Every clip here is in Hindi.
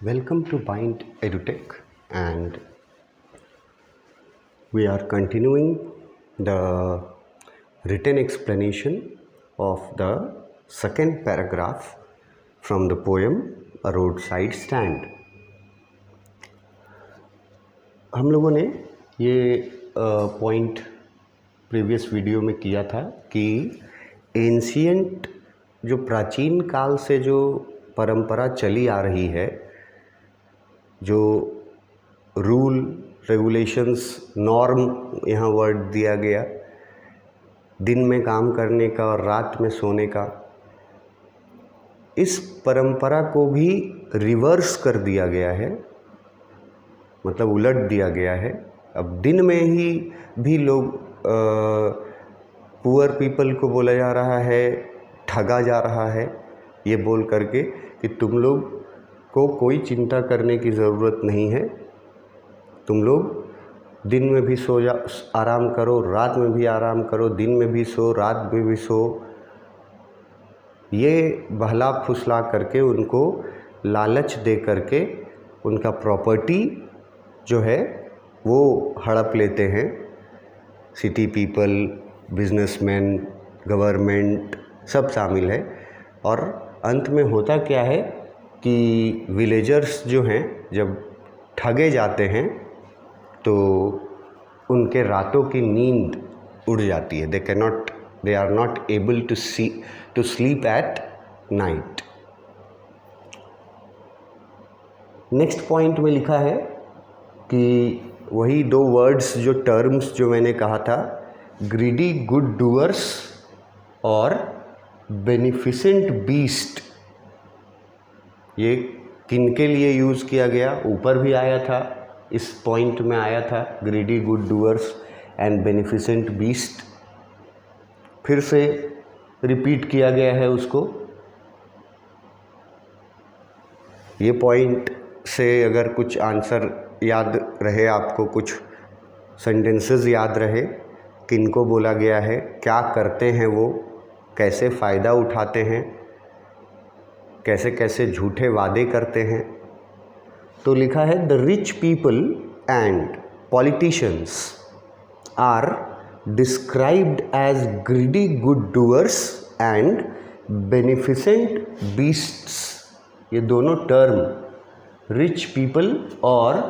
Welcome to Bind EduTech, and we are continuing the written explanation of the second paragraph from the poem A Roadside Stand. हम लोगों ने ये पॉइंट प्रीवियस वीडियो में किया था कि एंशियंट जो प्राचीन काल से जो परंपरा चली आ रही है, जो रूल रेगुलेशंस नॉर्म यहाँ वर्ड दिया गया, दिन में काम करने का और रात में सोने का, इस परंपरा को भी रिवर्स कर दिया गया है, मतलब उलट दिया गया है। अब दिन में ही भी लोग पुअर पीपल को बोला जा रहा है, ठगा जा रहा है, ये बोल करके कि तुम लोग को कोई चिंता करने की ज़रूरत नहीं है, तुम लोग दिन में भी आराम करो, रात में भी आराम करो, दिन में भी सो, रात में भी सो। ये बहला फुसला करके उनको लालच दे करके उनका प्रॉपर्टी जो है वो हड़प लेते हैं। सिटी पीपल, बिजनेसमैन, गवर्नमेंट सब शामिल है। और अंत में होता क्या है कि विलेजर्स जो हैं जब ठगे जाते हैं तो उनके रातों की नींद उड़ जाती है। They are not able to sleep at night. Next point में लिखा है कि वही दो वर्ड्स जो टर्म्स जो मैंने कहा था, ग्रीडी गुड डूअर्स और बेनिफिसेंट बीस्ट, ये किन के लिए यूज़ किया गया, ऊपर भी आया था, इस पॉइंट में आया था, greedy good doors and beneficent beast. फिर से रिपीट किया गया है उसको। ये पॉइंट से अगर कुछ आंसर याद रहे, आपको कुछ सेंटेंसेस याद रहे, किनको बोला गया है, क्या करते हैं वो, कैसे फ़ायदा उठाते हैं, कैसे कैसे झूठे वादे करते हैं, तो लिखा है the rich people and politicians are described as greedy good doors and beneficent beasts. ये दोनों टर्म रिच पीपल और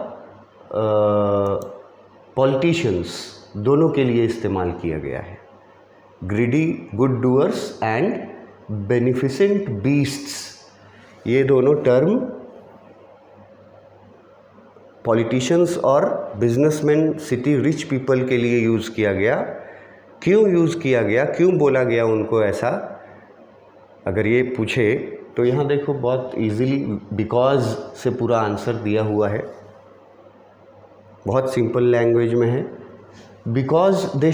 पॉलिटिशियंस दोनों के लिए इस्तेमाल किया गया है। Greedy good doors and beneficent beasts, ये दोनों टर्म पॉलिटिशियंस और बिजनेसमैन, सिटी रिच पीपल के लिए यूज़ किया गया। क्यों यूज़ किया गया, क्यों बोला गया उनको ऐसा, अगर ये पूछे तो यहाँ देखो बहुत इजीली बिकॉज से पूरा आंसर दिया हुआ है, बहुत सिंपल लैंग्वेज में है। बिकॉज दे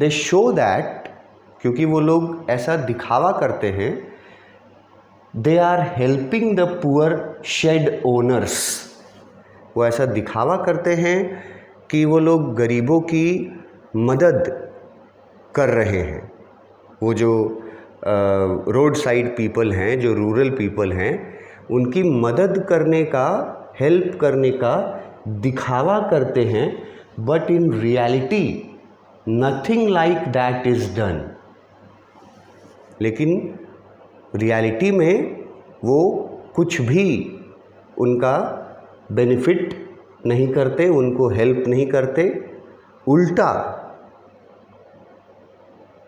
शो दैट, क्योंकि वो लोग ऐसा दिखावा करते हैं, they are helping the poor shed owners. वो ऐसा दिखावा करते हैं कि वो लोग गरीबों की मदद कर रहे हैं। वो जो रोड साइड पीपल हैं, जो रूरल पीपल हैं, उनकी मदद करने का, हेल्प करने का दिखावा करते हैं, but in reality nothing like that is done. लेकिन रियलिटी में वो कुछ भी उनका बेनिफिट नहीं करते, उनको हेल्प नहीं करते, उल्टा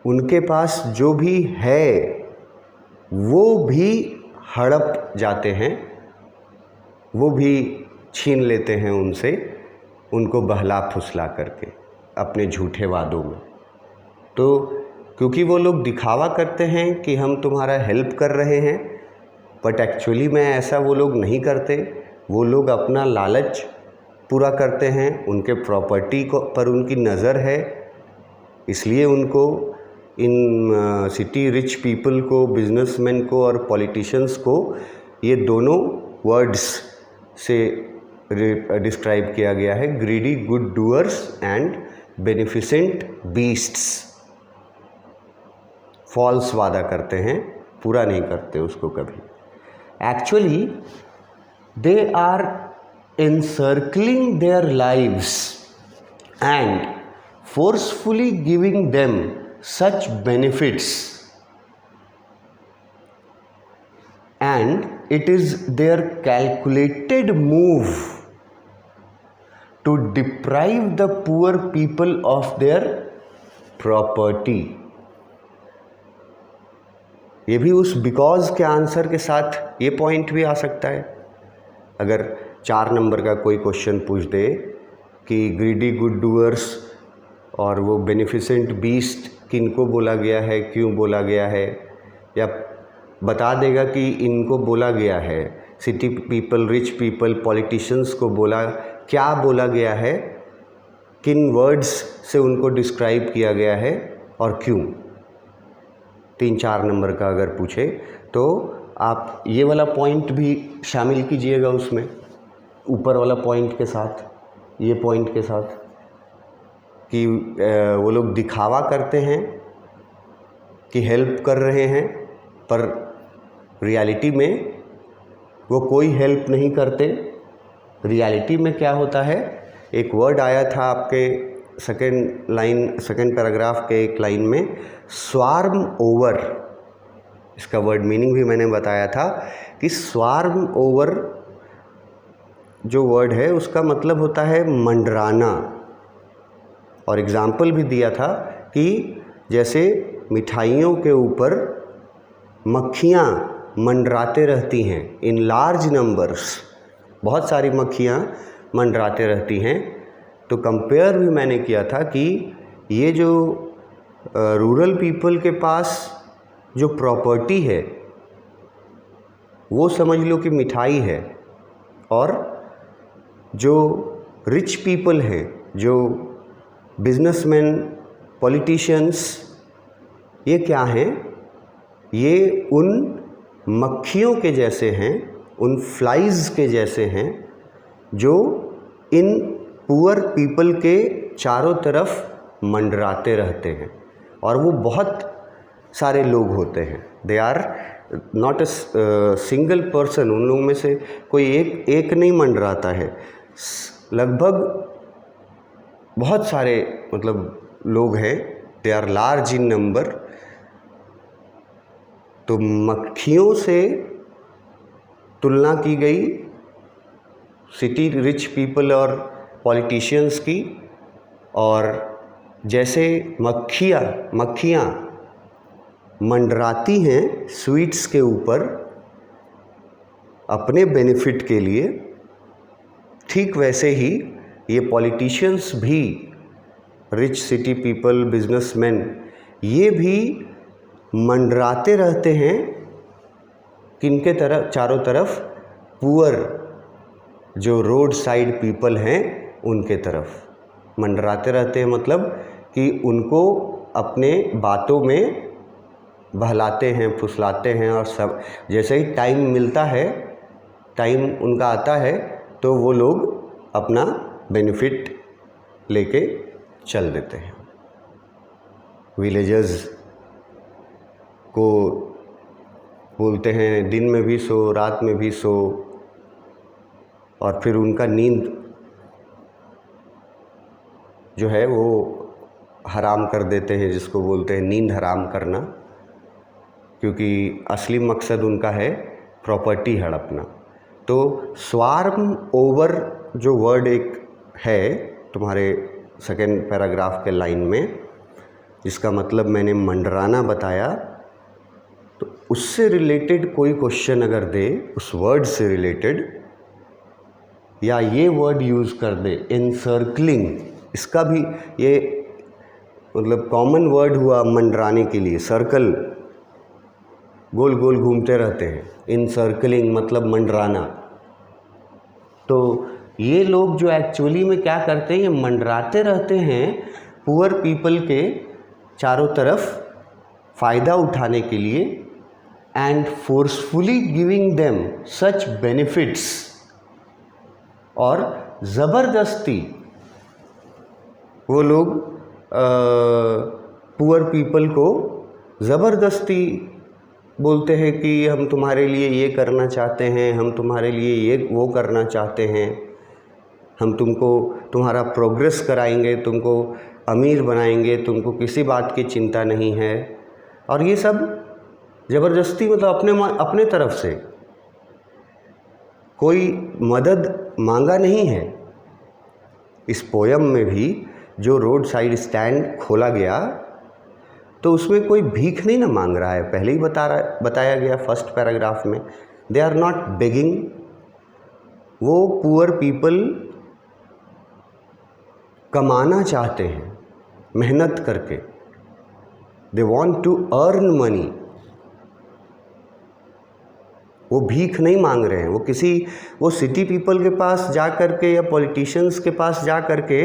उनके पास जो भी है वो भी हड़प जाते हैं, वो भी छीन लेते हैं उनसे, उनको बहला फुसला करके अपने झूठे वादों में। तो क्योंकि वो लोग दिखावा करते हैं कि हम तुम्हारा हेल्प कर रहे हैं, बट एक्चुअली में ऐसा वो लोग नहीं करते। वो लोग अपना लालच पूरा करते हैं, उनके प्रॉपर्टी को पर उनकी नज़र है, इसलिए उनको इन सिटी रिच पीपल को, बिजनेसमैन को और पॉलिटिशियंस को ये दोनों वर्ड्स से डिस्क्राइब किया गया है, greedy good doors and beneficent beasts. False वादा करते हैं, पूरा नहीं करते उसको कभी। Actually they are encircling their lives and forcefully giving them such benefits, and it is their calculated move to deprive the poor people of their property. ये भी उस बिकॉज के आंसर के साथ ये पॉइंट भी आ सकता है। अगर 4 नंबर का कोई क्वेश्चन पूछ दे कि ग्रीडी गुड डूअर्स और वो बेनिफिसेंट बीस्ट किनको बोला गया है, क्यों बोला गया है, या बता देगा कि इनको बोला गया है, city people, rich people, politicians को क्या बोला गया है, किन वर्ड्स से उनको डिस्क्राइब किया गया है और क्यों। 3-4 नंबर का अगर पूछे तो आप ये वाला पॉइंट भी शामिल कीजिएगा उसमें, ऊपर वाला पॉइंट के साथ, ये पॉइंट के साथ, कि वो लोग दिखावा करते हैं कि हेल्प कर रहे हैं, पर रियलिटी में वो कोई हेल्प नहीं करते। रियलिटी में क्या होता है, एक वर्ड आया था आपके सेकेंड पैराग्राफ के एक लाइन में, स्वार्म ओवर। इसका वर्ड मीनिंग भी मैंने बताया था कि स्वार्म ओवर जो वर्ड है उसका मतलब होता है मंडराना, और एग्जाम्पल भी दिया था कि जैसे मिठाइयों के ऊपर मक्खियाँ मंडराते रहती हैं इन लार्ज नंबर्स, बहुत सारी मक्खियाँ मंडराते रहती हैं। तो कंपेयर भी मैंने किया था कि ये जो रूरल पीपल के पास जो प्रॉपर्टी है वो समझ लो कि मिठाई है, और जो रिच पीपल हैं, जो बिजनेसमैन, पॉलिटिशियंस, ये क्या हैं, ये उन मक्खियों के जैसे हैं, उन फ्लाइज़ के जैसे हैं जो इन पुअर पीपल के चारों तरफ मंडराते रहते हैं। और वो बहुत सारे लोग होते हैं, they are not a single person, उन लोगों में से कोई एक नहीं मंडराता है, लगभग बहुत सारे मतलब लोग हैं, they are large in number. तो मक्खियों से तुलना की गई सिटी रिच पीपल और पॉलिटिशियंस की, और जैसे मक्खियाँ मंडराती हैं स्वीट्स के ऊपर अपने बेनिफिट के लिए, ठीक वैसे ही ये पॉलिटिशियंस भी, रिच सिटी पीपल, बिजनेसमैन, ये भी मंडराते रहते हैं किनके तरफ, चारों तरफ, पुअर जो रोड साइड पीपल हैं उनके तरफ मंडराते रहते हैं। मतलब कि उनको अपने बातों में बहलाते हैं, फुसलाते हैं, और सब जैसे ही टाइम मिलता है, टाइम उनका आता है, तो वो लोग अपना बेनिफिट लेके चल देते हैं। विलेजर्स को बोलते हैं दिन में भी सो, रात में भी सो, और फिर उनका नींद जो है वो हराम कर देते हैं, जिसको बोलते हैं नींद हराम करना, क्योंकि असली मकसद उनका है प्रॉपर्टी हड़पना। तो स्वार्म ओवर जो वर्ड एक है तुम्हारे सेकेंड पैराग्राफ के लाइन में, जिसका मतलब मैंने मंडराना बताया, तो उससे रिलेटेड कोई क्वेश्चन अगर दे, उस वर्ड से रिलेटेड, या ये वर्ड यूज़ कर दे एनसर्कलिंग, इसका भी ये मतलब कॉमन वर्ड हुआ मंडराने के लिए। सर्कल गोल गोल घूमते रहते हैं, एनसर्कलिंग मतलब मंडराना। तो ये लोग जो एक्चुअली में क्या करते हैं, ये मंडराते रहते हैं पुअर पीपल के चारों तरफ फ़ायदा उठाने के लिए, and forcefully giving them such benefits, और ज़बरदस्ती वो लोग पुअर पीपल को ज़बरदस्ती बोलते हैं कि हम तुम्हारे लिए ये करना चाहते हैं, हम तुम्हारे लिए ये वो करना चाहते हैं, हम तुमको तुम्हारा प्रोग्रेस कराएंगे, तुमको अमीर बनाएंगे, तुमको किसी बात की चिंता नहीं है। और ये सब ज़बरदस्ती, मतलब अपने तरफ से कोई मदद मांगा नहीं है। इस पोयम में भी जो रोड साइड स्टैंड खोला गया तो उसमें कोई भीख नहीं ना मांग रहा है, पहले ही बताया गया फर्स्ट पैराग्राफ में। They are not begging. वो पुअर पीपल कमाना चाहते हैं मेहनत करके। They want to earn money. वो भीख नहीं मांग रहे हैं। वो सिटी पीपल के पास जा कर के या पॉलिटिशियंस के पास जा कर के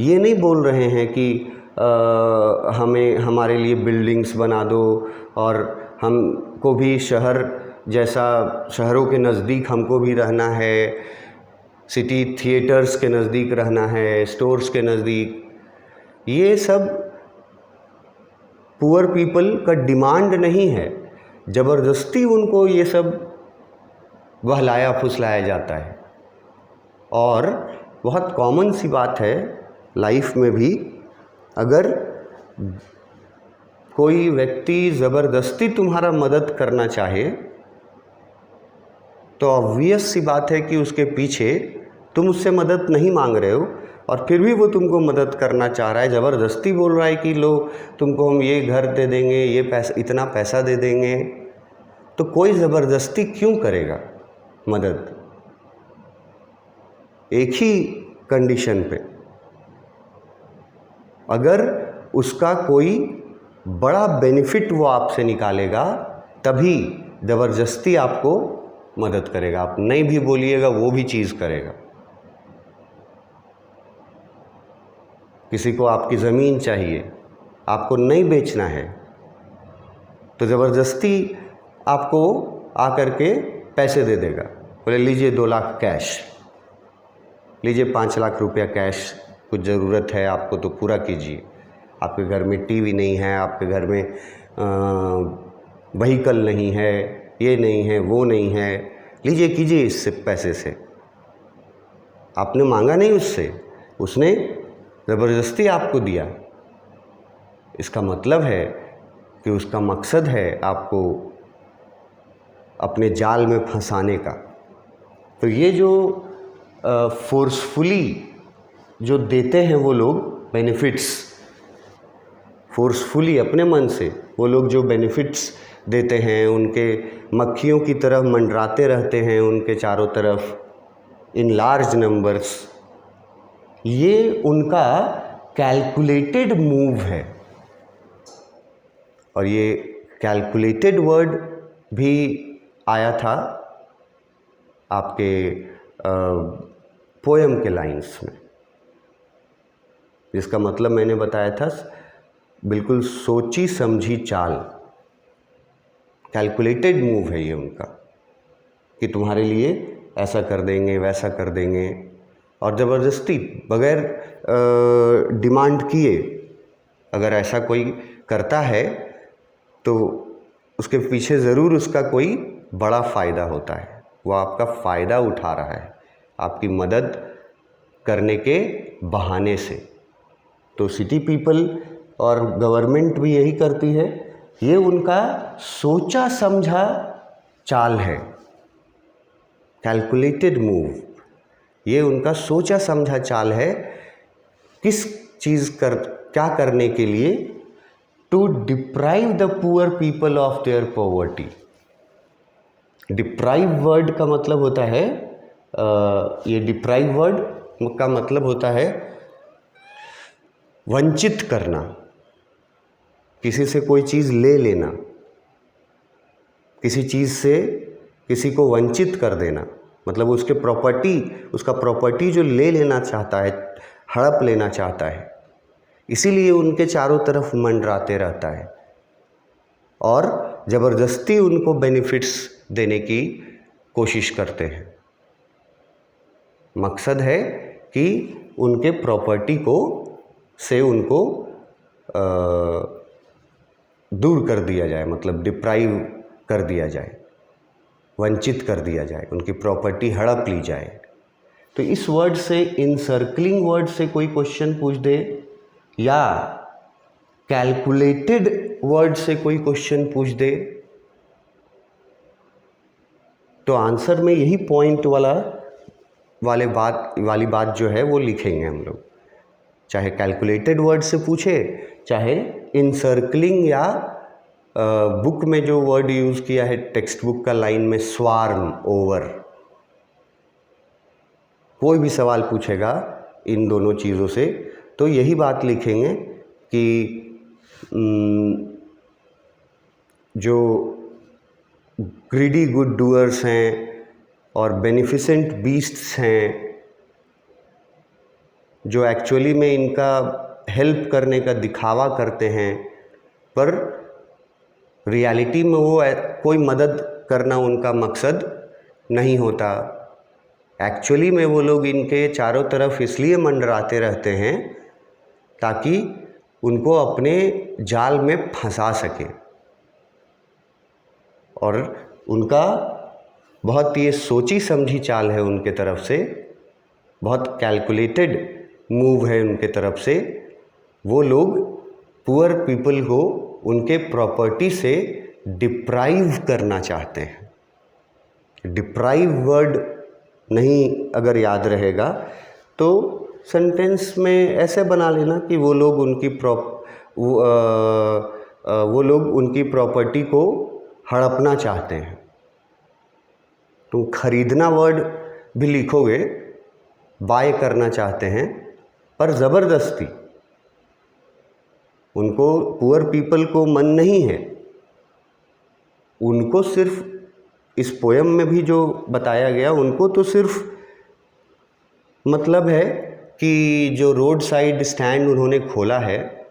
ये नहीं बोल रहे हैं कि हमें हमारे लिए बिल्डिंग्स बना दो और हमको भी शहरों के नज़दीक हमको भी रहना है, सिटी थिएटर्स के नज़दीक रहना है, स्टोर्स के नज़दीक। ये सब पुअर पीपल का डिमांड नहीं है। ज़बरदस्ती उनको ये सब बहलाया फुसलाया जाता है। और बहुत कॉमन सी बात है लाइफ में भी, अगर कोई व्यक्ति ज़बरदस्ती तुम्हारा मदद करना चाहे तो ऑब्वियस सी बात है कि उसके पीछे तुम उससे मदद नहीं मांग रहे हो और फिर भी वो तुमको मदद करना चाह रहा है, ज़बरदस्ती बोल रहा है कि लो तुमको हम ये घर दे देंगे, ये पैसा, इतना पैसा दे देंगे। तो कोई ज़बरदस्ती क्यों करेगा मदद? एक ही कंडीशन पे, अगर उसका कोई बड़ा बेनिफिट वो आपसे निकालेगा तभी ज़बरदस्ती आपको मदद करेगा। आप नहीं भी बोलिएगा वो भी चीज़ करेगा। किसी को आपकी ज़मीन चाहिए, आपको नहीं बेचना है, तो ज़बरदस्ती आपको आकर के पैसे दे देगा। बोले लीजिए 2 लाख कैश, लीजिए 5 लाख रुपया कैश, कुछ ज़रूरत है आपको तो पूरा कीजिए। आपके घर में टीवी नहीं है, आपके घर में व्हीकल नहीं है, ये नहीं है, वो नहीं है, लीजिए कीजिए इससे पैसे से। आपने मांगा नहीं उससे, उसने ज़बरदस्ती आपको दिया। इसका मतलब है कि उसका मकसद है आपको अपने जाल में फंसाने का। तो ये जो फोर्सफुली जो देते हैं वो लोग बेनिफिट्स, फोर्सफुली अपने मन से वो लोग जो बेनिफिट्स देते हैं, उनके मक्खियों की तरह मंडराते रहते हैं उनके चारों तरफ इन लार्ज नंबर्स, ये उनका कैलकुलेटेड मूव है। और ये कैलकुलेटेड वर्ड भी आया था आपके पोएम के लाइंस में, जिसका मतलब मैंने बताया था बिल्कुल सोची समझी चाल। कैलकुलेटेड मूव है ये उनका कि तुम्हारे लिए ऐसा कर देंगे, वैसा कर देंगे, और ज़बरदस्ती बगैर डिमांड किए अगर ऐसा कोई करता है तो उसके पीछे ज़रूर उसका कोई बड़ा फ़ायदा होता है। वो आपका फ़ायदा उठा रहा है आपकी मदद करने के बहाने से। तो सिटी पीपल और गवर्नमेंट भी यही करती है। ये उनका सोचा समझा चाल है, कैलकुलेटेड मूव। ये उनका सोचा समझा चाल है किस क्या करने के लिए, to deprive the poor people of their poverty. Deprive word का मतलब होता है ये डिप्राइव वर्ड का मतलब होता है वंचित करना, किसी से कोई चीज़ ले लेना, किसी चीज़ से किसी को वंचित कर देना, मतलब उसका प्रॉपर्टी जो ले लेना चाहता है, हड़प लेना चाहता है, इसीलिए उनके चारों तरफ मंडराते रहता है और ज़बरदस्ती उनको बेनिफिट्स देने की कोशिश करते हैं। मकसद है कि उनके प्रॉपर्टी से उनको दूर कर दिया जाए, मतलब डिप्राइव कर दिया जाए, वंचित कर दिया जाए, उनकी प्रॉपर्टी हड़प ली जाए। तो इस वर्ड से, इनसर्कलिंग वर्ड से कोई क्वेश्चन पूछ दे या कैलकुलेटेड वर्ड से कोई क्वेश्चन पूछ दे, तो आंसर में यही पॉइंट वाली बात जो है वो लिखेंगे हम लोग। चाहे कैलकुलेटेड वर्ड से पूछे, चाहे इनसर्कलिंग, या बुक में जो वर्ड यूज़ किया है टेक्स्ट बुक का लाइन में, स्वार्म ओवर, कोई भी सवाल पूछेगा इन दोनों चीज़ों से तो यही बात लिखेंगे कि जो ग्रीडी गुड डूअर्स हैं और बेनिफिसेंट बीस्ट्स हैं, जो एक्चुअली में इनका हेल्प करने का दिखावा करते हैं, पर रियलिटी में वो कोई मदद करना उनका मकसद नहीं होता। एक्चुअली में वो लोग इनके चारों तरफ इसलिए मंडराते रहते हैं ताकि उनको अपने जाल में फंसा सके, और उनका बहुत ये सोची समझी चाल है उनके तरफ से, बहुत कैलकुलेटेड मूव है उनके तरफ से। वो लोग पुअर पीपल को उनके प्रॉपर्टी से डिप्राइव करना चाहते हैं। डिप्राइव वर्ड नहीं अगर याद रहेगा तो सेंटेंस में ऐसे बना लेना कि वो लोग उनकी प्रॉपर्टी को हड़पना चाहते हैं। तुम खरीदना वर्ड भी लिखोगे, बाय करना चाहते हैं, पर ज़बरदस्ती। उनको, पुअर पीपल को मन नहीं है, उनको सिर्फ इस पोयम में भी जो बताया गया, उनको तो सिर्फ मतलब है कि जो रोड साइड स्टैंड उन्होंने खोला है,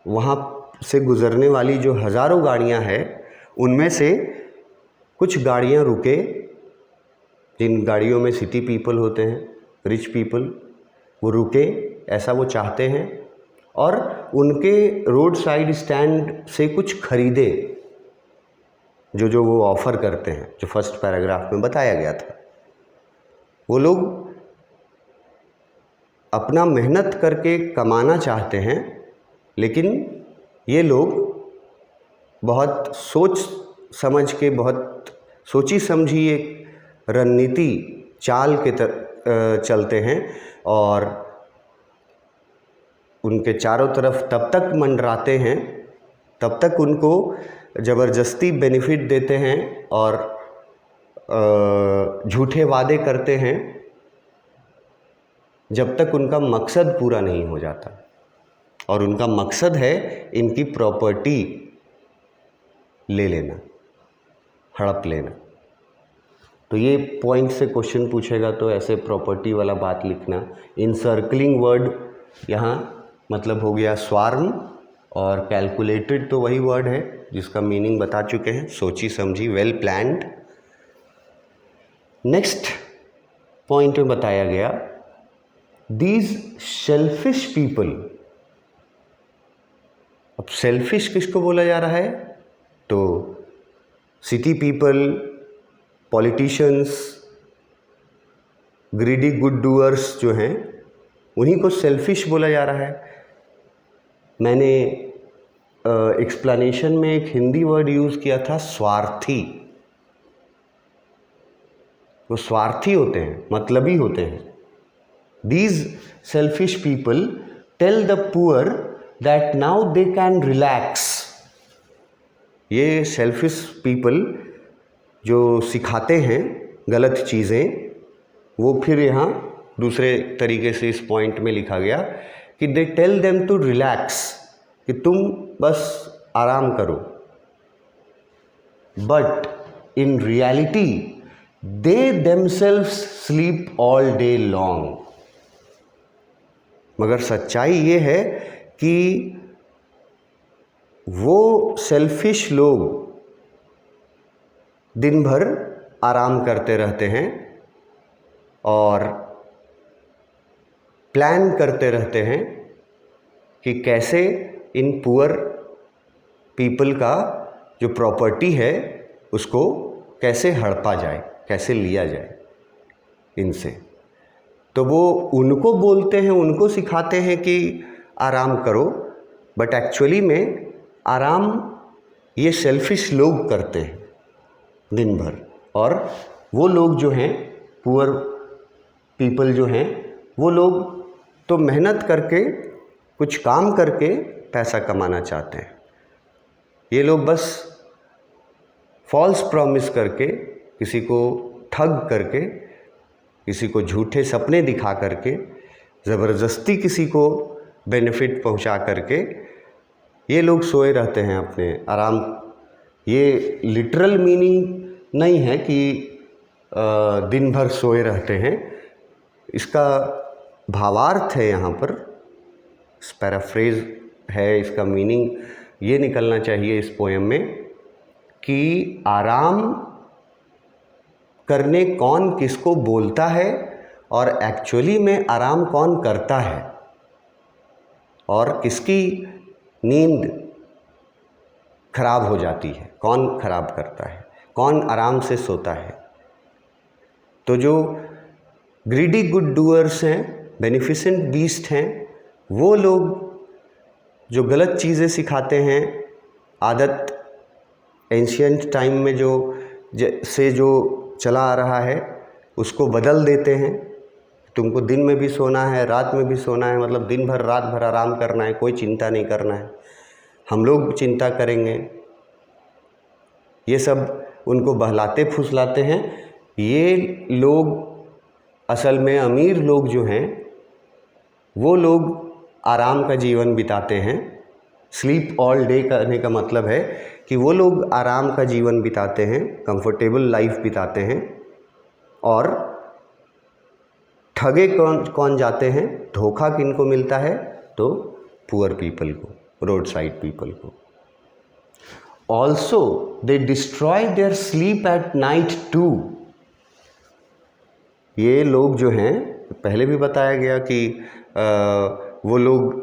वहाँ से गुज़रने वाली जो हज़ारों गाड़ियाँ हैं, उनमें से कुछ गाड़ियाँ रुके, जिन गाड़ियों में सिटी पीपल होते हैं, रिच पीपल, वो रुके, ऐसा वो चाहते हैं, और उनके रोड साइड स्टैंड से कुछ खरीदे, जो वो ऑफ़र करते हैं, जो फर्स्ट पैराग्राफ में बताया गया था। वो लोग अपना मेहनत करके कमाना चाहते हैं, लेकिन ये लोग बहुत सोच समझ के, बहुत सोची समझी एक रणनीति चाल के चलते हैं, और उनके चारों तरफ तब तक मंडराते हैं, तब तक उनको ज़बरदस्ती बेनिफिट देते हैं और झूठे वादे करते हैं, जब तक उनका मकसद पूरा नहीं हो जाता। और उनका मकसद है इनकी प्रॉपर्टी ले लेना, हड़प लेना। तो ये पॉइंट से क्वेश्चन पूछेगा तो ऐसे प्रॉपर्टी वाला बात लिखना। इनसर्कलिंग वर्ड यहाँ मतलब हो गया स्वार्म, और कैलकुलेटेड तो वही वर्ड है जिसका मीनिंग बता चुके हैं, सोची समझी, वेल प्लान्ड। नेक्स्ट पॉइंट में बताया गया, दीज सेल्फिश पीपल। अब सेल्फिश किसको बोला जा रहा है? तो city people, politicians, greedy good doers जो हैं, उन्हीं को सेल्फिश बोला जा रहा है। मैंने एक्सप्लेनेशन में एक हिंदी वर्ड यूज़ किया था, स्वार्थी। वो स्वार्थी होते हैं, मतलबी होते हैं। These selfish people tell the poor that now they can relax. ये selfish people जो सिखाते हैं गलत चीज़ें, वो फिर यहाँ दूसरे तरीके से इस पॉइंट में लिखा गया कि they tell them to relax, कि तुम बस आराम करो। But in reality they themselves sleep all day long. मगर सच्चाई ये है कि वो सेल्फिश लोग दिन भर आराम करते रहते हैं और प्लान करते रहते हैं कि कैसे इन पुअर पीपल का जो प्रॉपर्टी है उसको कैसे हड़पा जाए, कैसे लिया जाए इनसे। तो वो उनको बोलते हैं, उनको सिखाते हैं कि आराम करो, बट एक्चुअली में आराम ये सेल्फिश लोग करते हैं दिन भर। और वो लोग जो हैं, पुअर पीपल जो हैं, वो लोग तो मेहनत करके, कुछ काम करके पैसा कमाना चाहते हैं। ये लोग बस फॉल्स प्रॉमिस करके, किसी को ठग करके, किसी को झूठे सपने दिखा करके, ज़बरदस्ती किसी को बेनिफिट पहुंचा करके ये लोग सोए रहते हैं अपने आराम। ये लिटरल मीनिंग नहीं है कि दिन भर सोए रहते हैं, इसका भावार्थ है यहाँ पर, पैराफ्रेज है, इसका मीनिंग ये निकलना चाहिए इस पोएम में कि आराम करने कौन किसको बोलता है और एक्चुअली में आराम कौन करता है, और किसकी नींद खराब हो जाती है, कौन खराब करता है, कौन आराम से सोता है। तो जो ग्रीडी गुड डूअर्स हैं, बेनिफिसेंट बीस्ट हैं, वो लोग जो गलत चीज़ें सिखाते हैं, आदत एंशियंट टाइम में जो चला आ रहा है उसको बदल देते हैं। तुमको दिन में भी सोना है, रात में भी सोना है, मतलब दिन भर रात भर आराम करना है, कोई चिंता नहीं करना है, हम लोग चिंता करेंगे। ये सब उनको बहलाते फुसलाते हैं। ये लोग असल में अमीर लोग जो हैं, वो लोग आराम का जीवन बिताते हैं। स्लीप ऑल डे कहने का मतलब है कि वो लोग आराम का जीवन बिताते हैं, कंफर्टेबल लाइफ बिताते हैं। और ठगे कौन जाते हैं, धोखा किनको मिलता है, तो पुअर पीपल को, रोड साइड पीपल को। Also they destroy their sleep at night too. ये लोग जो हैं, पहले भी बताया गया कि वो लोग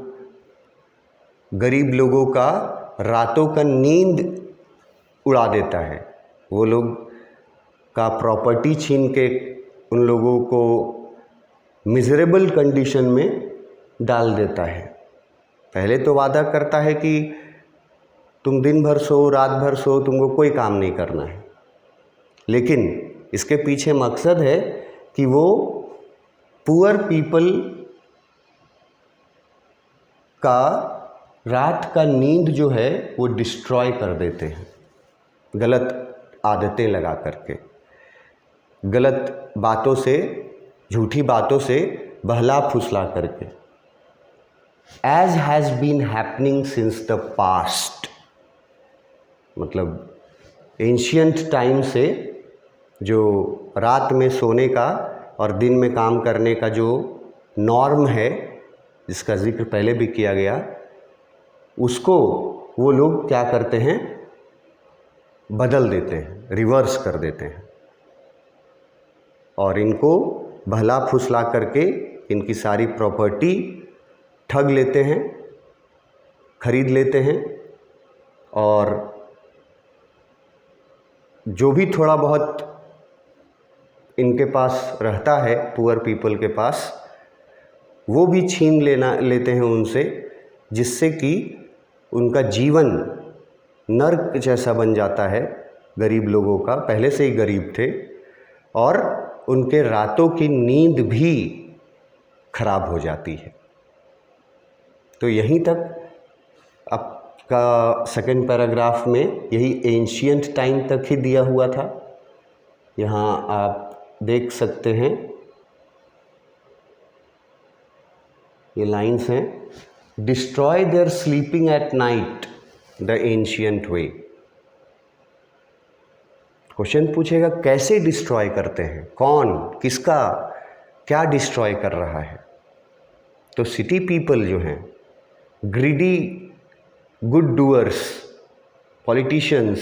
गरीब लोगों का रातों का नींद उड़ा देता है, वो लोग का प्रॉपर्टी छीन के उन लोगों को मिजरेबल कंडीशन में डाल देता है। पहले तो वादा करता है कि तुम दिन भर सो, रात भर सो, तुमको कोई काम नहीं करना है, लेकिन इसके पीछे मकसद है कि वो पुअर पीपल का रात का नींद जो है वो डिस्ट्रॉय कर देते हैं, गलत आदतें लगा करके, गलत बातों से, झूठी बातों से बहला फुसला करके। As has been happening since the past, मतलब एंशियंट टाइम से जो रात में सोने का और दिन में काम करने का जो नॉर्म है, जिसका जिक्र पहले भी किया गया, उसको वो लोग क्या करते हैं, बदल देते हैं, रिवर्स कर देते हैं, और इनको भला फुसला करके इनकी सारी प्रॉपर्टी ठग लेते हैं, खरीद लेते हैं, और जो भी थोड़ा बहुत इनके पास रहता है, पुअर पीपल के पास, वो भी छीन लेते हैं उनसे, जिससे कि उनका जीवन नर्क जैसा बन जाता है। गरीब लोगों का, पहले से ही गरीब थे, और उनके रातों की नींद भी खराब हो जाती है। तो यहीं तक आपका सेकंड पैराग्राफ में यही एंशियंट टाइम तक ही दिया हुआ था। यहाँ आप देख सकते हैं, ये लाइन्स हैं, destroy there sleeping at night the ancient way. Question पूछेगा कैसे डिस्ट्रॉय करते हैं, कौन, किसका, क्या डिस्ट्रॉय कर रहा है। तो सिटी पीपल जो हैं, greedy good doers, politicians,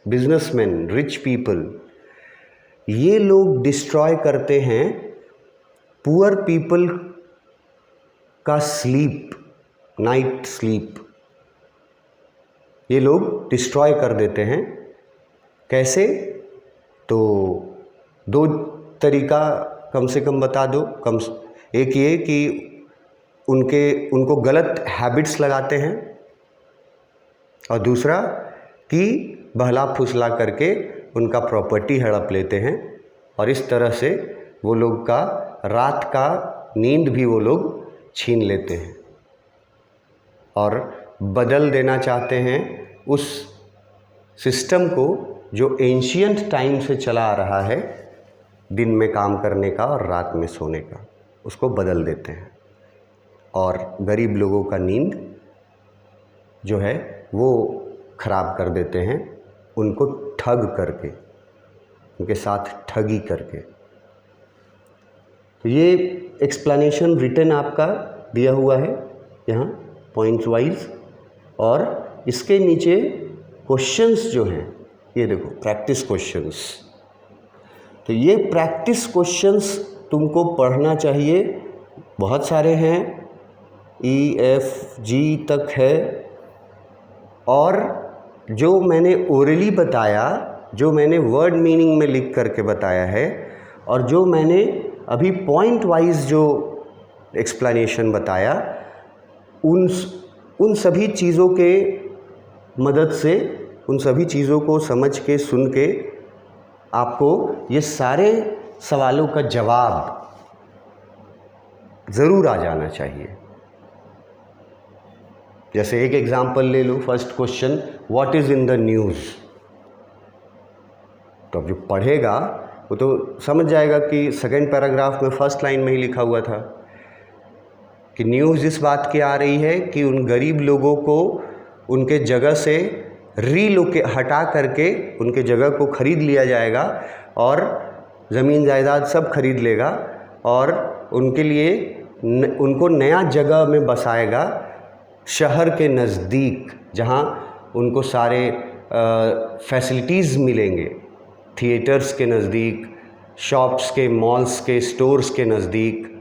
businessman, rich people, ये लोग डिस्ट्रॉय करते हैं पुअर पीपल का स्लीप, नाइट स्लीप। ये लोग डिस्ट्रॉय कर देते हैं। कैसे? तो दो तरीका कम से कम बता दो। एक ये कि उनको गलत हैबिट्स लगाते हैं, और दूसरा कि बहला फुसला करके उनका प्रॉपर्टी हड़प लेते हैं, और इस तरह से वो लोग का रात का नींद भी वो लोग छीन लेते हैं और बदल देना चाहते हैं उस सिस्टम को जो एंशियंट टाइम से चला आ रहा है, दिन में काम करने का और रात में सोने का, उसको बदल देते हैं और गरीब लोगों का नींद जो है वो ख़राब कर देते हैं, उनको ठग करके, उनके साथ ठगी करके। तो ये एक्सप्लेनेशन रिटन आपका दिया हुआ है यहाँ पॉइंट्स वाइज, और इसके नीचे क्वेश्चंस जो हैं ये देखो, प्रैक्टिस क्वेश्चंस। तो ये प्रैक्टिस क्वेश्चंस तुमको पढ़ना चाहिए, बहुत सारे हैं, EFG तक है। और जो मैंने ओरली बताया, जो मैंने वर्ड मीनिंग में लिख करके बताया है, और जो मैंने अभी पॉइंट वाइज जो एक्सप्लेनेशन बताया, उन सभी चीज़ों के मदद से, उन सभी चीज़ों को समझ के, सुन के आपको ये सारे सवालों का जवाब ज़रूर आ जाना चाहिए। जैसे एक एग्जांपल ले लो, first question, what is in the news. तो अब जो पढ़ेगा वो तो समझ जाएगा कि सेकंड पैराग्राफ में फर्स्ट लाइन में ही लिखा हुआ था कि न्यूज़ इस बात की आ रही है कि उन गरीब लोगों को उनके जगह से हटा करके उनके जगह को ख़रीद लिया जाएगा और ज़मीन जायदाद सब खरीद लेगा और उनके लिए उनको नया जगह में बसाएगा, शहर के नज़दीक, जहाँ उनको सारे फैसिलिटीज़ मिलेंगे, थिएटर्स के नज़दीक, शॉप्स के, मॉल्स के, स्टोर्स के नज़दीक।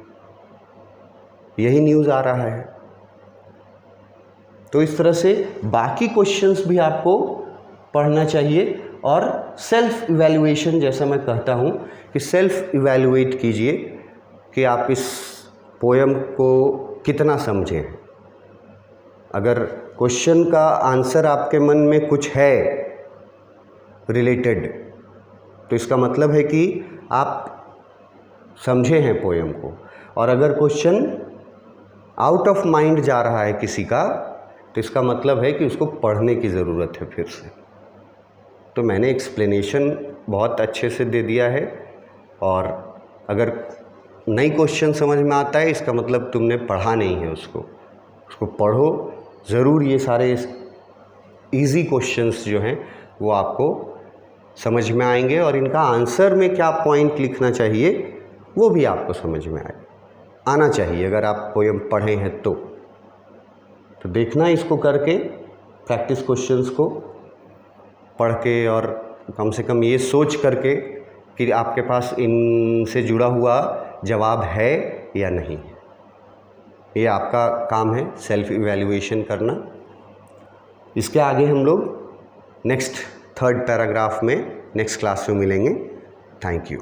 यही न्यूज़ आ रहा है। तो इस तरह से बाकी क्वेश्चंस भी आपको पढ़ना चाहिए, और सेल्फ इवैल्यूएशन, जैसा मैं कहता हूँ कि सेल्फ इवैल्यूएट कीजिए कि आप इस पोयम को कितना समझें। अगर क्वेश्चन का आंसर आपके मन में कुछ है रिलेटेड, तो इसका मतलब है कि आप समझे हैं पोयम को। और अगर क्वेश्चन आउट ऑफ माइंड जा रहा है किसी का, तो इसका मतलब है कि उसको पढ़ने की ज़रूरत है फिर से। तो मैंने एक्सप्लेनेशन बहुत अच्छे से दे दिया है, और अगर नई क्वेश्चन समझ में आता है, इसका मतलब तुमने पढ़ा नहीं है उसको पढ़ो ज़रूर। ये सारे इजी क्वेश्चंस जो हैं वो आपको समझ में आएंगे, और इनका आंसर में क्या पॉइंट लिखना चाहिए वो भी आपको समझ में आना चाहिए, अगर आप पोयम पढ़े हैं तो देखना इसको करके, प्रैक्टिस क्वेश्चंस को पढ़ के, और कम से कम ये सोच करके कि आपके पास इनसे जुड़ा हुआ जवाब है या नहीं। ये आपका काम है, सेल्फ इवैल्यूएशन करना। इसके आगे हम लोग नेक्स्ट थर्ड पैराग्राफ में नेक्स्ट क्लास में मिलेंगे। Thank you.